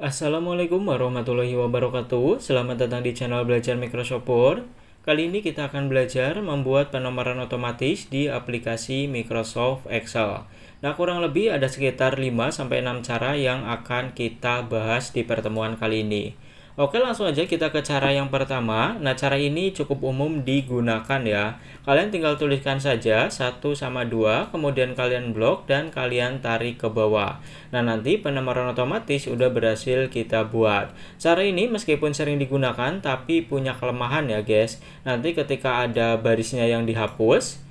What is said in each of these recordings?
Assalamualaikum warahmatullahi wabarakatuh. Selamat datang di channel Belajar Microsoft Word. Kali ini kita akan belajar membuat penomoran otomatis di aplikasi Microsoft Excel. Nah, kurang lebih ada sekitar 5-6 cara yang akan kita bahas di pertemuan kali ini. Oke, langsung aja kita ke cara yang pertama. Nah, cara ini cukup umum digunakan ya. Kalian tinggal tuliskan saja 1 sama 2, kemudian kalian blok dan kalian tarik ke bawah. Nah, nanti penomoran otomatis udah berhasil kita buat. Cara ini meskipun sering digunakan, tapi punya kelemahan ya guys. Nanti ketika ada barisnya yang dihapus,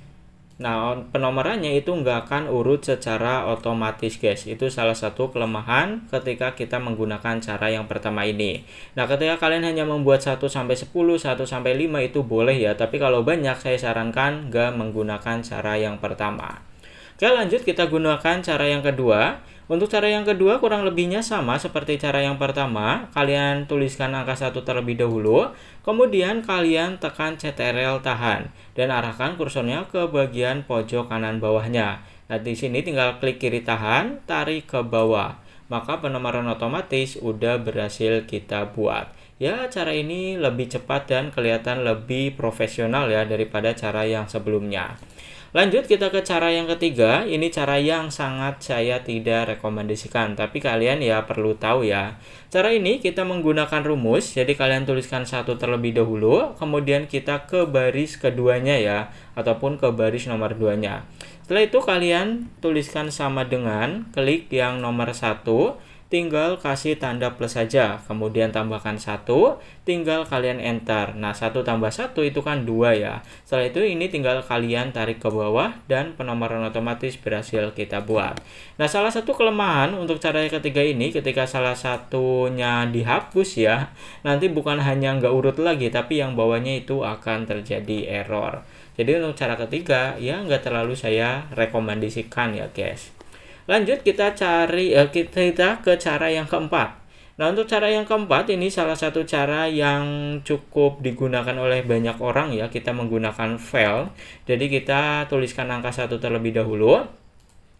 nah, penomorannya itu nggak akan urut secara otomatis guys. Itu salah satu kelemahan ketika kita menggunakan cara yang pertama ini. Nah, ketika kalian hanya membuat 1-10, 1-5 itu boleh ya. Tapi kalau banyak saya sarankan nggak menggunakan cara yang pertama. Oke, lanjut kita gunakan cara yang kedua. Untuk cara yang kedua kurang lebihnya sama seperti cara yang pertama. Kalian tuliskan angka 1 terlebih dahulu, kemudian kalian tekan CTRL tahan dan arahkan kursornya ke bagian pojok kanan bawahnya. Nah, di sini tinggal klik kiri tahan, tarik ke bawah. Maka penomoran otomatis udah berhasil kita buat. Ya, cara ini lebih cepat dan kelihatan lebih profesional ya daripada cara yang sebelumnya. Lanjut kita ke cara yang ketiga. Ini cara yang sangat saya tidak rekomendasikan, tapi kalian ya perlu tahu ya. Cara ini kita menggunakan rumus, jadi kalian tuliskan 1 terlebih dahulu, kemudian kita ke baris keduanya ya, ataupun ke baris nomor 2-nya. Setelah itu kalian tuliskan sama dengan, klik yang nomor 1, tinggal kasih tanda plus saja, kemudian tambahkan 1, tinggal kalian enter. Nah, 1 tambah 1 itu kan 2 ya. Setelah itu ini tinggal kalian tarik ke bawah dan penomoran otomatis berhasil kita buat. Nah, salah satu kelemahan untuk cara yang ketiga ini, ketika salah satunya dihapus ya, nanti bukan hanya nggak urut lagi, tapi yang bawahnya itu akan terjadi error. Jadi untuk cara ketiga ya nggak terlalu saya rekomendasikan ya guys. Lanjut kita ke cara yang keempat. Nah, untuk cara yang keempat ini salah satu cara yang cukup digunakan oleh banyak orang ya. Kita menggunakan file. Jadi kita tuliskan angka 1 terlebih dahulu.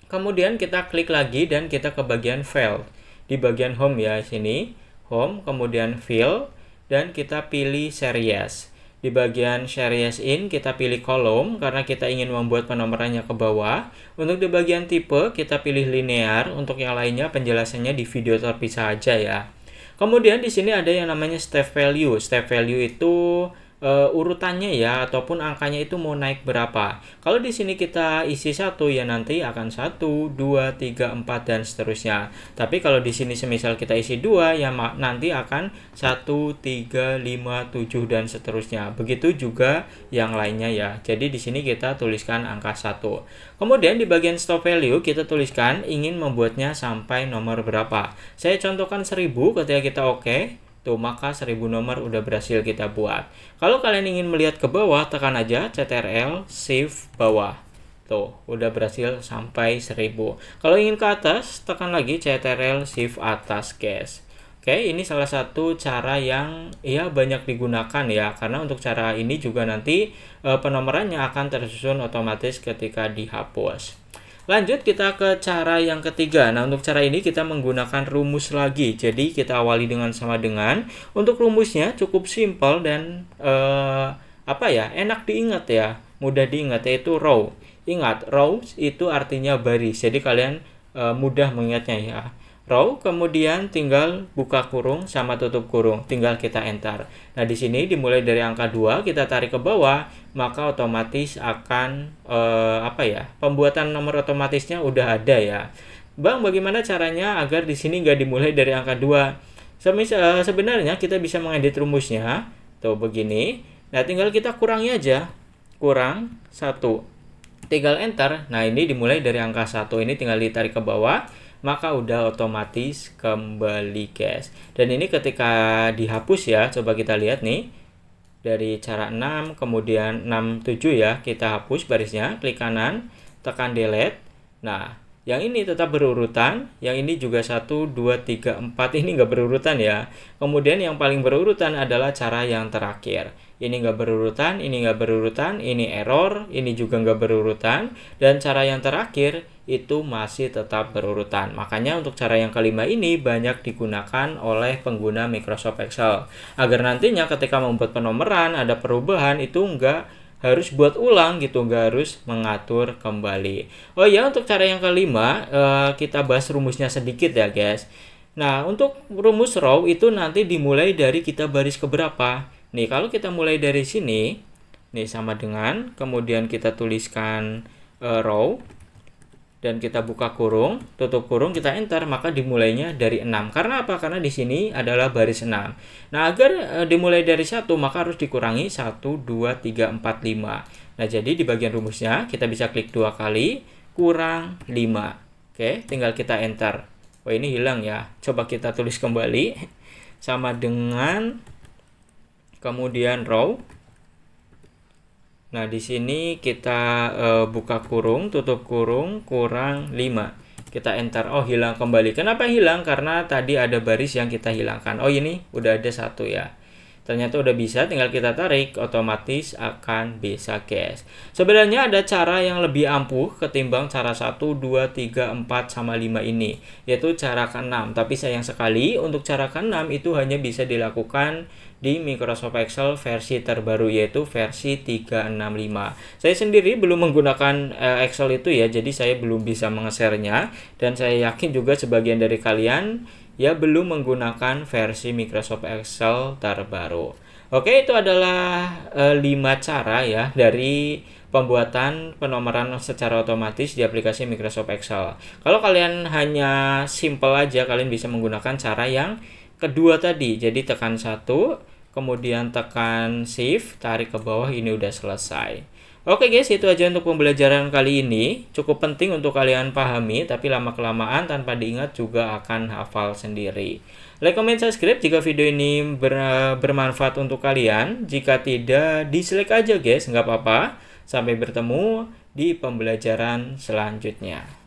Kemudian kita klik lagi dan kita ke bagian file. Di bagian home ya sini, home, kemudian file dan kita pilih series. Di bagian series in kita pilih kolom karena kita ingin membuat penomorannya ke bawah. Untuk di bagian tipe kita pilih linear. Untuk yang lainnya penjelasannya di video terpisah aja ya. Kemudian di sini ada yang namanya step value. Step value itu urutannya ya, ataupun angkanya itu mau naik berapa. Kalau di sini kita isi 1 ya nanti akan 1, 2, 3, 4 dan seterusnya. Tapi kalau di sini semisal kita isi 2 ya nanti akan 1, 3, 5, 7 dan seterusnya. Begitu juga yang lainnya ya. Jadi di sini kita tuliskan angka 1. Kemudian di bagian stop value kita tuliskan ingin membuatnya sampai nomor berapa. Saya contohkan 1000 ketika kita oke. Tuh, maka 1000 nomor udah berhasil kita buat. Kalau kalian ingin melihat ke bawah, tekan aja CTRL Shift bawah. Tuh, udah berhasil sampai 1000. Kalau ingin ke atas, tekan lagi CTRL Shift atas, guys. Oke, ini salah satu cara yang ya banyak digunakan ya. Karena untuk cara ini juga nanti penomorannya akan tersusun otomatis ketika dihapus. Lanjut kita ke cara yang ketiga. Nah, untuk cara ini kita menggunakan rumus lagi. Jadi kita awali dengan sama dengan. Untuk rumusnya cukup simpel dan enak diingat ya. Mudah diingat, yaitu row. Ingat, row itu artinya baris. Jadi kalian mudah mengingatnya ya. Row, kemudian tinggal buka kurung sama tutup kurung, tinggal kita enter. Nah, di sini dimulai dari angka 2, kita tarik ke bawah, maka otomatis akan pembuatan nomor otomatisnya udah ada ya. Bang, bagaimana caranya agar di sini nggak dimulai dari angka 2? Sebenarnya kita bisa mengedit rumusnya, tuh begini. Nah, tinggal kita kurangi aja, kurang 1. Tinggal enter. Nah, ini dimulai dari angka 1, ini tinggal ditarik ke bawah, maka udah otomatis kembali guys. Dan ini ketika dihapus ya, coba kita lihat nih. Dari cara 6, kemudian 6, 7 ya, kita hapus barisnya, klik kanan, tekan delete. Nah, Yang ini tetap berurutan, yang ini juga 1, 2, 3, 4, ini nggak berurutan ya. Kemudian yang paling berurutan adalah cara yang terakhir. Ini nggak berurutan, ini nggak berurutan, ini error, ini juga nggak berurutan, dan cara yang terakhir itu masih tetap berurutan. Makanya untuk cara yang kelima ini banyak digunakan oleh pengguna Microsoft Excel. Agar nantinya ketika membuat penomoran ada perubahan itu nggak harus buat ulang gitu, nggak harus mengatur kembali. Oh ya, untuk cara yang kelima kita bahas rumusnya sedikit ya guys. Nah, untuk rumus row itu nanti dimulai dari kita baris keberapa. Nih, kalau kita mulai dari sini, nih sama dengan, kemudian kita tuliskan row, dan kita buka kurung, tutup kurung, kita enter, maka dimulainya dari 6. Karena apa? Karena di sini adalah baris 6. Nah, agar dimulai dari 1, maka harus dikurangi 1, 2, 3, 4, 5. Nah, jadi di bagian rumusnya, kita bisa klik 2 kali, kurang 5. Oke, tinggal kita enter. Wah, ini hilang ya. Coba kita tulis kembali. Sama dengan, kemudian row. Nah, di sini kita buka kurung, tutup kurung, kurang 5. Kita enter. Oh, hilang kembali. Kenapa hilang? Karena tadi ada baris yang kita hilangkan. Oh, ini udah ada 1 ya. Ternyata udah bisa, tinggal kita tarik, otomatis akan bisa guys. Sebenarnya ada cara yang lebih ampuh ketimbang cara 1, 2, 3, 4, sama 5 ini, yaitu cara ke-6. Tapi sayang sekali untuk cara ke-6 itu hanya bisa dilakukan di Microsoft Excel versi terbaru, yaitu versi 365. Saya sendiri belum menggunakan Excel itu ya, jadi saya belum bisa menge-share-nya, dan saya yakin juga sebagian dari kalian ya belum menggunakan versi Microsoft Excel terbaru. Oke, itu adalah 5 cara ya dari pembuatan penomoran secara otomatis di aplikasi Microsoft Excel. Kalau kalian hanya simple aja, kalian bisa menggunakan cara yang kedua tadi. Jadi tekan 1, kemudian tekan shift, tarik ke bawah, ini udah selesai. Oke guys, itu aja untuk pembelajaran kali ini. Cukup penting untuk kalian pahami, tapi lama-kelamaan tanpa diingat juga akan hafal sendiri. Like, comment, subscribe jika video ini bermanfaat untuk kalian. Jika tidak, dislike aja guys, nggak apa-apa. Sampai bertemu di pembelajaran selanjutnya.